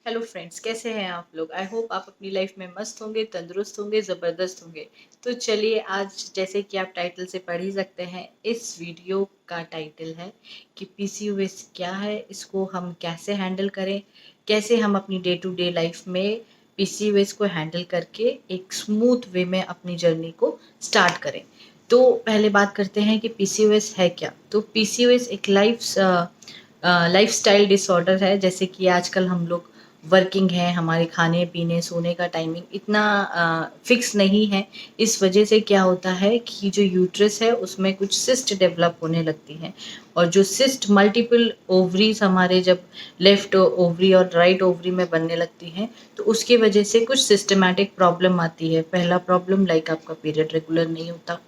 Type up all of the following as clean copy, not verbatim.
Hello friends, कैसे हैं आप लोग। आई होप आप अपनी लाइफ में मस्त होंगे, तंदुरुस्त होंगे, ज़बरदस्त होंगे। तो चलिए, आज जैसे कि आप टाइटल से पढ़ ही सकते हैं, इस वीडियो का टाइटल है कि पीसीओएस क्या है, इसको हम कैसे हैंडल करें, कैसे हम अपनी डे टू डे लाइफ में पीसीओएस को हैंडल करके एक स्मूथ वे में अपनी जर्नी को स्टार्ट करें। तो पहले बात करते हैं कि पीसीओएस है क्या। तो पीसीओएस एक लाइफस्टाइल डिसऑर्डर है। जैसे कि आजकल हम लोग वर्किंग है, हमारे खाने पीने सोने का टाइमिंग इतना फिक्स नहीं है। इस वजह से क्या होता है कि जो यूट्रस है उसमें कुछ सिस्ट डेवलप होने लगती हैं, और जो सिस्ट मल्टीपल ओवरीज हमारे जब लेफ्ट ओवरी और राइट ओवरी में बनने लगती हैं, तो उसकी वजह से कुछ सिस्टमैटिक प्रॉब्लम आती है। पहला प्रॉब्लम लाइक आपका पीरियड रेगुलर नहीं होता।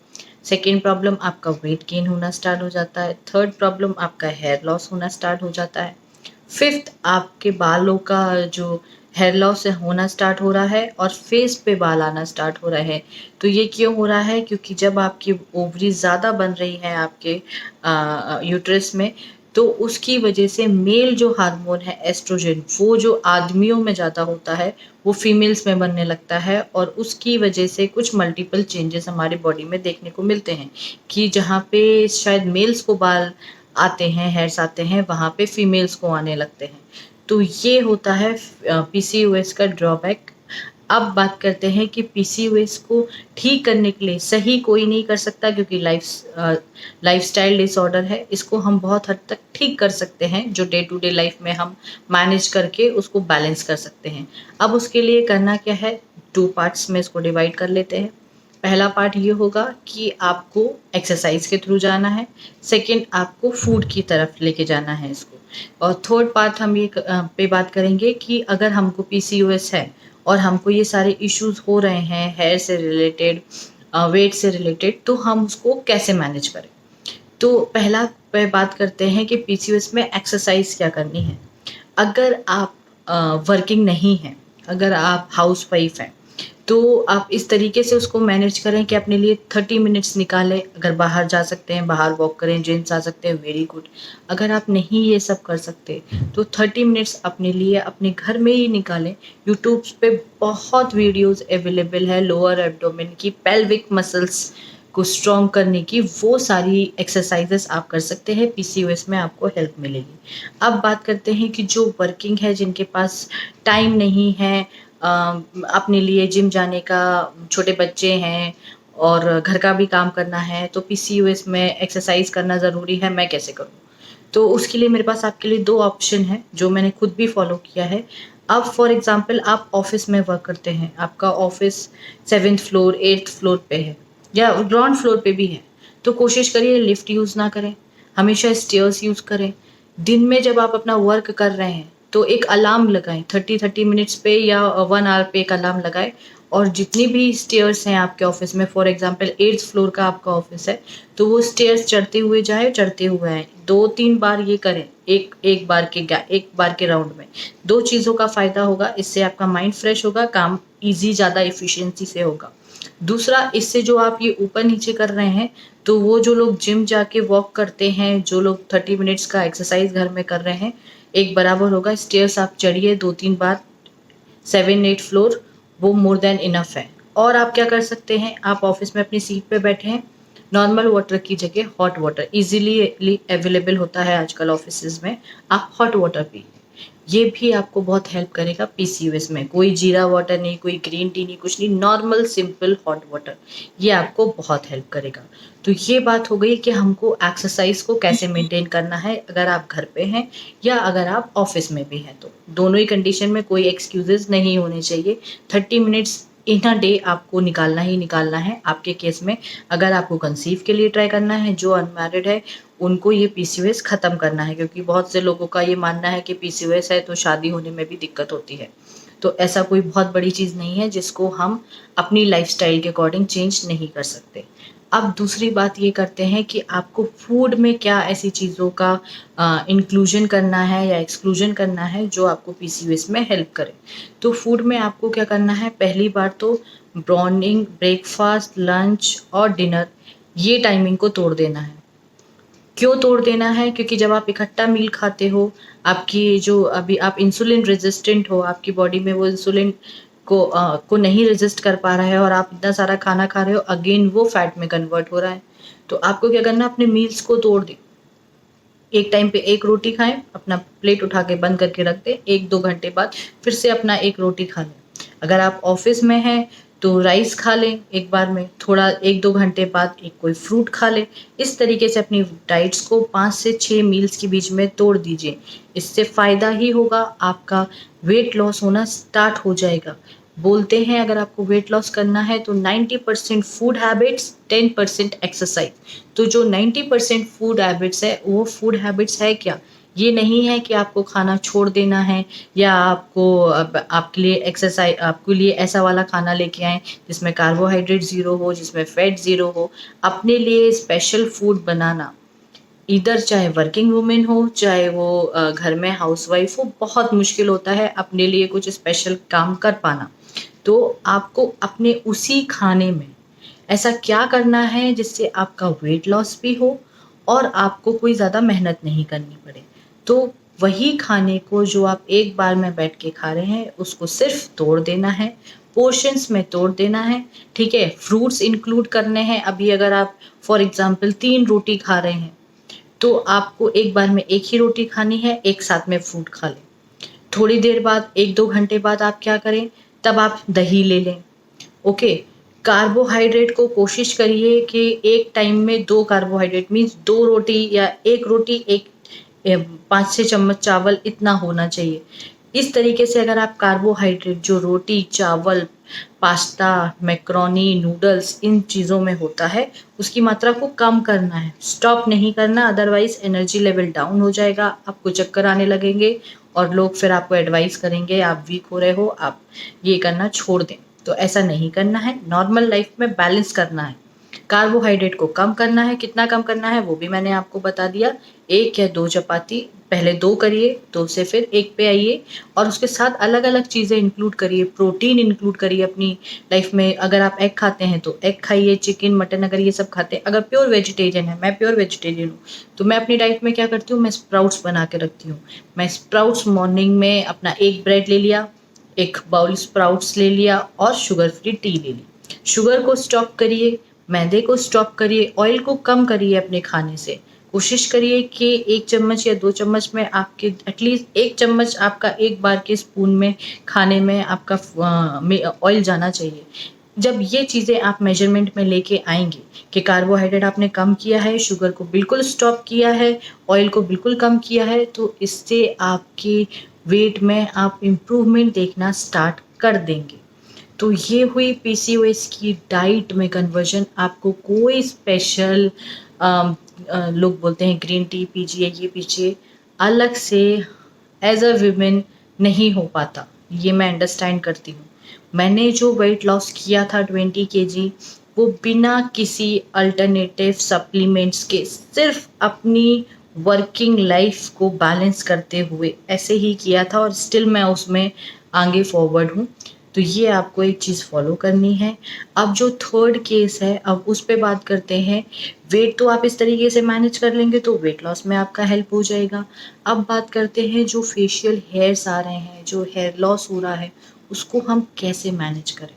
सेकेंड प्रॉब्लम आपका वेट गेन होना स्टार्ट हो जाता है। थर्ड प्रॉब्लम आपका हेयर लॉस होना स्टार्ट हो जाता है। फिफ्थ, आपके बालों का जो हेयर लॉस होना स्टार्ट हो रहा है और फेस पे बाल आना स्टार्ट हो रहा है। तो ये क्यों हो रहा है? क्योंकि जब आपकी ओवरी ज़्यादा बन रही है आपके यूट्रस में, तो उसकी वजह से मेल जो हार्मोन है एस्ट्रोजन, वो जो आदमियों में ज़्यादा होता है वो फीमेल्स में बनने लगता है, और उसकी वजह से कुछ मल्टीपल चेंजेस हमारे बॉडी में देखने को मिलते हैं कि जहाँ पे शायद मेल्स को बाल आते हैं, हेयर्स आते हैं, वहाँ पे फीमेल्स को आने लगते हैं। तो ये होता है पीसीओएस का ड्रॉबैक। अब बात करते हैं कि पीसीओएस को ठीक करने के लिए सही कोई नहीं कर सकता, क्योंकि लाइफस्टाइल डिसऑर्डर है। इसको हम बहुत हद तक ठीक कर सकते हैं, जो डे टू डे लाइफ में हम मैनेज करके उसको बैलेंस कर सकते हैं। अब उसके लिए करना क्या है, 2 पार्ट्स में इसको डिवाइड कर लेते हैं। पहला पार्ट ये होगा कि आपको एक्सरसाइज के थ्रू जाना है। सेकंड, आपको फूड की तरफ लेके जाना है इसको। और थर्ड पार्ट हम ये पे बात करेंगे कि अगर हमको पीसीओएस है और हमको ये सारे इश्यूज हो रहे हैं हेयर से रिलेटेड, वेट से रिलेटेड, तो हम उसको कैसे मैनेज करें। तो पहला पे बात करते हैं कि पीसीओएस में एक्सरसाइज क्या करनी है। अगर आप वर्किंग नहीं हैं, अगर आप हाउस वाइफ हैं, तो आप इस तरीके से उसको मैनेज करें कि अपने लिए 30 मिनट्स निकालें। अगर बाहर जा सकते हैं बाहर वॉक करें, जिम जा सकते हैं, वेरी गुड। अगर आप नहीं ये सब कर सकते तो 30 मिनट्स अपने लिए अपने घर में ही निकालें। यूट्यूब पे बहुत वीडियोस अवेलेबल है लोअर एब्डोमेन की, पेल्विक मसल्स को स्ट्रॉन्ग करने की, वो सारी एक्सरसाइजेस आप कर सकते हैं। पीसीओएस में आपको हेल्प मिलेगी। अब बात करते हैं कि जो वर्किंग है, जिनके पास टाइम नहीं है अपने लिए जिम जाने का, छोटे बच्चे हैं और घर का भी काम करना है, तो पीसीओएस में एक्सरसाइज करना ज़रूरी है, मैं कैसे करूँ? तो उसके लिए मेरे पास आपके लिए 2 ऑप्शन हैं जो मैंने खुद भी फॉलो किया है। अब फॉर एग्ज़ाम्पल आप ऑफ़िस में वर्क करते हैं, आपका office 7th floor 8th floor पे है या ग्राउंड फ्लोर पे भी है, तो कोशिश करिए लिफ्ट यूज़ ना करें, हमेशा स्टेयर्स यूज़ करें। दिन में जब आप अपना वर्क कर रहे हैं तो एक अलार्म लगाएँ, 30 मिनट्स पे या 1 आवर पे एक अलार्म लगाएँ, और जितनी भी स्टेयर्स हैं आपके ऑफ़िस में, फॉर एग्ज़ाम्पल 8th फ्लोर का आपका ऑफ़िस है, तो वो स्टेयर्स चढ़ते हुए जाएँ, चढ़ते हुए आएँ। 2-3 बार ये करें, एक बार के राउंड में। 2 चीज़ों का फ़ायदा होगा, इससे आपका माइंड फ्रेश होगा, काम ईज़ी ज़्यादा एफ़िशिएंसी से होगा। दूसरा, इससे जो आप ये ऊपर-नीचे कर रहे हैं, तो वो जो लोग जिम जाके वॉक करते हैं, जो लोग 30 मिनट्स का एक्सरसाइज़ घर में कर रहे हैं, एक बराबर होगा। स्टेयर्स आप चढ़िए 2-3 बार, 7-8 फ्लोर, वो मोर देन इनफ है। और आप क्या कर सकते हैं, आप ऑफ़िस में अपनी सीट पे बैठे हैं, नॉर्मल वाटर की जगह हॉट वाटर ईज़िली अवेलेबल होता है आजकल ऑफ़िसेज़ में, आप हॉट वाटर पिए। ये भी आपको बहुत हेल्प करेगा पीसीओएस में। कोई जीरा वाटर नहीं, कोई ग्रीन टी नहीं, कुछ नहीं, नॉर्मल सिंपल हॉट वाटर, ये आपको बहुत हेल्प करेगा। तो ये बात हो गई कि हमको एक्सरसाइज को कैसे मेंटेन करना है, अगर आप घर पे हैं या अगर आप ऑफिस में भी हैं, तो दोनों ही कंडीशन में कोई एक्सक्यूजेज नहीं होने चाहिए। 30 मिनट्स इन अ डे आपको निकालना ही निकालना है। आपके केस में अगर आपको कंसीव के लिए ट्राई करना है, जो अनमैरिड है उनको ये पीसीओएस ख़त्म करना है, क्योंकि बहुत से लोगों का ये मानना है कि पीसीओएस है तो शादी होने में भी दिक्कत होती है। तो ऐसा कोई बहुत बड़ी चीज़ नहीं है जिसको हम अपनी लाइफ़स्टाइल के अकॉर्डिंग चेंज नहीं कर सकते। अब दूसरी बात ये करते हैं कि आपको फूड में क्या ऐसी चीज़ों का इंक्लूजन करना है या एक्सक्लूजन करना है जो आपको पीसीओएस में हेल्प करे। तो फूड में आपको क्या करना है, पहली बार तो मॉर्निंग ब्रेकफास्ट, लंच और डिनर, ये टाइमिंग को तोड़ देना है। क्यों तोड़ देना है? क्योंकि जब आप इकट्ठा मील खाते हो, आपकी जो अभी आप इंसुलिन रेज़िस्टेंट हो, आपकी बॉडी में वो इंसुलिन को नहीं रेज़िस्ट कर पा रहा है और आप इतना सारा खाना खा रहे हो, अगेन वो फैट में कन्वर्ट हो रहा है। तो आपको क्या करना है, अपने मील्स को तोड़ दें। एक टाइम पे 1 रोटी खाएँ, अपना प्लेट उठा के बंद करके रख दें, 1-2 घंटे बाद फिर से अपना 1 रोटी खा लें। अगर आप ऑफ़िस में हैं, तो राइस खा लें एक बार में, थोड़ा 1-2 घंटे बाद एक कोई फ्रूट खा लें। इस तरीके से अपनी डाइट्स को 5 से 6 मील्स के बीच में तोड़ दीजिए। इससे फ़ायदा ही होगा, आपका वेट लॉस होना स्टार्ट हो जाएगा। बोलते हैं अगर आपको वेट लॉस करना है तो 90% फूड हैबिट्स, 10% एक्सरसाइज़। तो जो 90% फूड हैबिट्स है, वो फूड हैबिट्स है क्या? ये नहीं है कि आपको खाना छोड़ देना है या आपको अब आपके लिए आपके लिए ऐसा वाला खाना लेके आएँ जिसमें कार्बोहाइड्रेट ज़ीरो हो, जिसमें फैट ज़ीरो हो। अपने लिए स्पेशल फूड बनाना, ईदर चाहे वर्किंग वुमन हो, चाहे वो घर में हाउसवाइफ हो, बहुत मुश्किल होता है अपने लिए कुछ स्पेशल काम कर पाना। तो आपको अपने उसी खाने में ऐसा क्या करना है जिससे आपका वेट लॉस भी हो और आपको कोई ज़्यादा मेहनत नहीं करनी पड़े। तो वही खाने को जो आप एक बार में बैठ के खा रहे हैं, उसको सिर्फ़ तोड़ देना है, पोर्शन्स में तोड़ देना है, ठीक है? फ्रूट्स इंक्लूड करने हैं। अभी अगर आप फॉर एग्ज़ाम्पल 3 रोटी खा रहे हैं, तो आपको एक बार में 1 ही रोटी खानी है, एक साथ में फ्रूट खा लें। थोड़ी देर बाद 1-2 घंटे बाद आप क्या करें, तब आप दही ले लें, ओके। कार्बोहाइड्रेट को कोशिश करिए कि एक टाइम में 2 कार्बोहाइड्रेट मीन्स 2 रोटी या 1 रोटी, 5-6 चम्मच चावल इतना होना चाहिए। इस तरीके से अगर आप कार्बोहाइड्रेट जो रोटी, चावल, पास्ता, मैकरोनी, नूडल्स इन चीज़ों में होता है, उसकी मात्रा को कम करना है, स्टॉप नहीं करना, अदरवाइज़ एनर्जी लेवल डाउन हो जाएगा, आपको चक्कर आने लगेंगे और लोग फिर आपको एडवाइस करेंगे, आप वीक हो रहे हो, आप ये करना छोड़ दें। तो ऐसा नहीं करना है, नॉर्मल लाइफ में बैलेंस करना है। कार्बोहाइड्रेट को कम करना है, कितना कम करना है वो भी मैंने आपको बता दिया। 1 या 2 चपाती, पहले 2 करिए, 2 से फिर 1 पे आइए और उसके साथ अलग-अलग चीज़ें इंक्लूड करिए, प्रोटीन इंक्लूड करिए अपनी लाइफ में। अगर आप एग खाते हैं तो एग खाइए, चिकन, मटन अगर ये सब खाते हैं। अगर प्योर वेजिटेरियन है, मैं प्योर वेजिटेरियन हूँ, तो मैं अपनी डाइट में क्या करती हूँ, मैं स्प्राउट्स बना के रखती हूँ। मैं स्प्राउट्स मॉर्निंग में अपना 1 ब्रेड ले लिया, 1 बाउल स्प्राउट्स ले लिया और शुगर फ्री टी ले ली। शुगर को स्टॉप करिए, मैदे को स्टॉप करिए, ऑयल को कम करिए अपने खाने से। कोशिश करिए कि 1 चम्मच या 2 चम्मच में आपके एटलीस्ट 1 चम्मच आपका एक बार के स्पून में खाने में आपका में ऑयल जाना चाहिए। जब ये चीज़ें आप मेज़रमेंट में लेके आएँगे कि कार्बोहाइड्रेट आपने कम किया है, शुगर को बिल्कुल स्टॉप किया है, ऑयल को बिल्कुल कम किया है, तो इससे आपके वेट में आप इम्प्रूवमेंट देखना स्टार्ट कर देंगे। तो ये हुई पीसीओएस की डाइट में कन्वर्जन। आपको कोई स्पेशल लोग बोलते हैं ग्रीन टी पीजिए, ये पीजिए, अलग से एज अ वीमेन नहीं हो पाता, ये मैं अंडरस्टैंड करती हूँ। मैंने जो वेट लॉस किया था 20 केजी, वो बिना किसी अल्टरनेटिव सप्लीमेंट्स के, सिर्फ अपनी वर्किंग लाइफ को बैलेंस करते हुए ऐसे ही किया था और स्टिल मैं उसमें आगे फॉरवर्ड हूँ। तो ये आपको एक चीज़ फॉलो करनी है। अब जो थर्ड केस है, अब उस पे बात करते हैं। वेट तो आप इस तरीके से मैनेज कर लेंगे तो वेट लॉस में आपका हेल्प हो जाएगा। अब बात करते हैं जो फेशियल हेयर्स आ रहे हैं, जो हेयर लॉस हो रहा है, उसको हम कैसे मैनेज करें?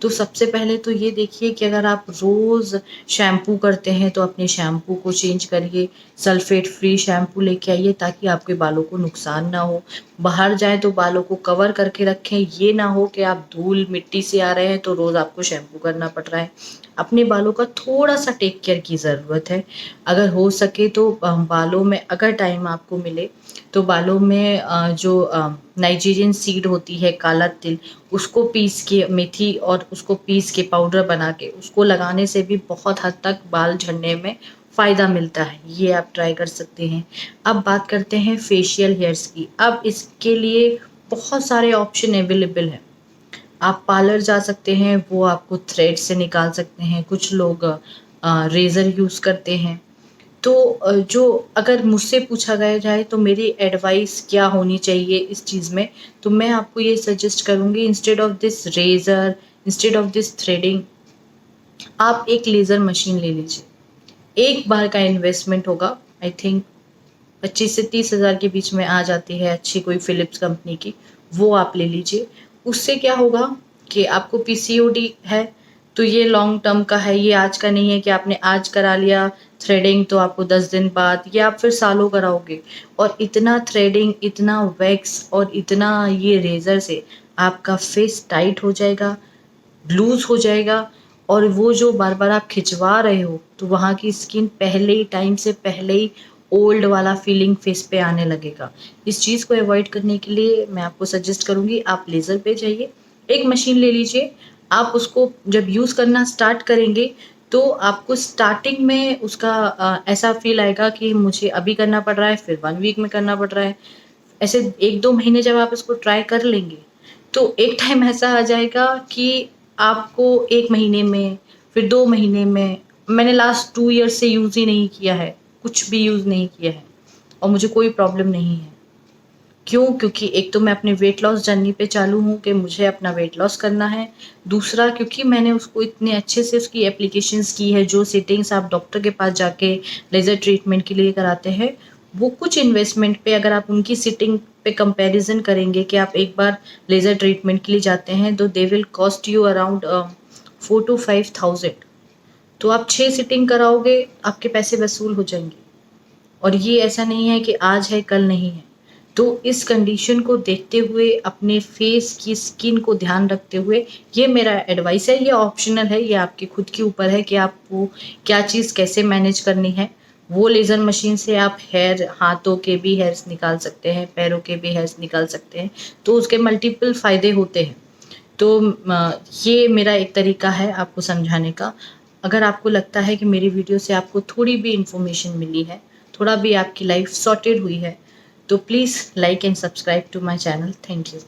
तो सबसे पहले तो ये देखिए कि अगर आप रोज़ शैम्पू करते हैं तो अपने शैम्पू को चेंज करिए, सल्फ़ेट फ्री शैम्पू लेके आइए ताकि आपके बालों को नुकसान ना हो। बाहर जाएँ तो बालों को कवर करके रखें, ये ना हो कि आप धूल मिट्टी से आ रहे हैं तो रोज़ आपको शैम्पू करना पड़ रहा है। अपने बालों का थोड़ा-सा टेक केयर की ज़रूरत है। अगर हो सके तो बालों में अगर टाइम आपको मिले तो बालों में जो नाइजीरियन सीड होती है, काला तिल, उसको पीस के, मेथी और उसको पीस के पाउडर बना के उसको लगाने से भी बहुत हद तक बाल झड़ने में फ़ायदा मिलता है। ये आप ट्राई कर सकते हैं। अब बात करते हैं फेशियल हेयर्स की। अब इसके लिए बहुत सारे ऑप्शन अवेलेबल हैं। आप पार्लर जा सकते हैं, वो आपको थ्रेड से निकाल सकते हैं। कुछ लोग रेज़र यूज़ करते हैं। तो जो अगर मुझसे पूछा गया जाए तो मेरी एडवाइस क्या होनी चाहिए इस चीज़ में, तो मैं आपको ये सजेस्ट करूँगी, instead of this razor, instead of this threading, आप एक लेज़र मशीन ले लीजिए। एक बार का इन्वेस्टमेंट होगा, आई थिंक 25 से 30 हज़ार के बीच में आ जाती है अच्छी कोई फिलिप्स कंपनी की, वो आप ले लीजिए। उससे क्या होगा कि आपको पीसीओडी है तो ये लॉन्ग टर्म का है, ये आज का नहीं है कि आपने आज करा लिया थ्रेडिंग तो आपको 10 दिन बाद, ये आप फिर सालों कराओगे। और इतना थ्रेडिंग, इतना वैक्स और इतना ये रेज़र से आपका फेस टाइट हो जाएगा, लूज हो जाएगा, और वो जो बार बार आप खिंचवा रहे हो तो वहाँ की स्किन पहले ही टाइम से पहले ही ओल्ड वाला फीलिंग फेस पे आने लगेगा। इस चीज़ को अवॉइड करने के लिए मैं आपको सजेस्ट करूँगी आप लेज़र पे जाइए, एक मशीन ले लीजिए। आप उसको जब यूज़ करना स्टार्ट करेंगे तो आपको स्टार्टिंग में उसका ऐसा फील आएगा कि मुझे अभी करना पड़ रहा है, फिर 1 वीक में करना पड़ रहा है। ऐसे 1-2 महीने जब आप इसको ट्राई कर लेंगे तो एक टाइम ऐसा आ जाएगा कि आपको 1 महीने में, फिर 2 महीने में, मैंने लास्ट 2 ईयर्स से यूज़ ही नहीं किया है, कुछ भी यूज़ नहीं किया है और मुझे कोई प्रॉब्लम नहीं है। क्यों? क्योंकि एक तो मैं अपने वेट लॉस जर्नी पे चालू हूँ कि मुझे अपना वेट लॉस करना है। दूसरा क्योंकि मैंने उसको इतने अच्छे से उसकी एप्लीकेशंस की है, जो सेटिंग्स आप डॉक्टर के पास जाके लेज़र ट्रीटमेंट के लिए कराते हैं, वो कुछ इन्वेस्टमेंट पे अगर आप उनकी सिटिंग पे कंपैरिज़न करेंगे कि आप एक बार लेज़र ट्रीटमेंट के लिए जाते हैं तो they will cost you around 4 to 5,000। तो आप 6 सिटिंग कराओगे, आपके पैसे वसूल हो जाएँगे। और ये ऐसा नहीं है कि आज है कल नहीं है। तो इस कंडीशन को देखते हुए, अपने फेस की स्किन को ध्यान रखते हुए, ये मेरा एडवाइस है, ये ऑप्शनल है, ये आपके खुद के ऊपर है कि आपको क्या चीज़ कैसे मैनेज करनी है। वो लेज़र मशीन से आप हेयर, हाथों के भी हेयर्स निकाल सकते हैं, पैरों के भी हेयर्स निकाल सकते हैं, तो उसके मल्टीपल फ़ायदे होते हैं। तो ये मेरा एक तरीका है आपको समझाने का। अगर आपको लगता है कि मेरी वीडियो से आपको थोड़ी भी इन्फॉर्मेशन मिली है, थोड़ा भी आपकी लाइफ सॉर्टेड हुई है, तो please like and subscribe to my channel. Thank you.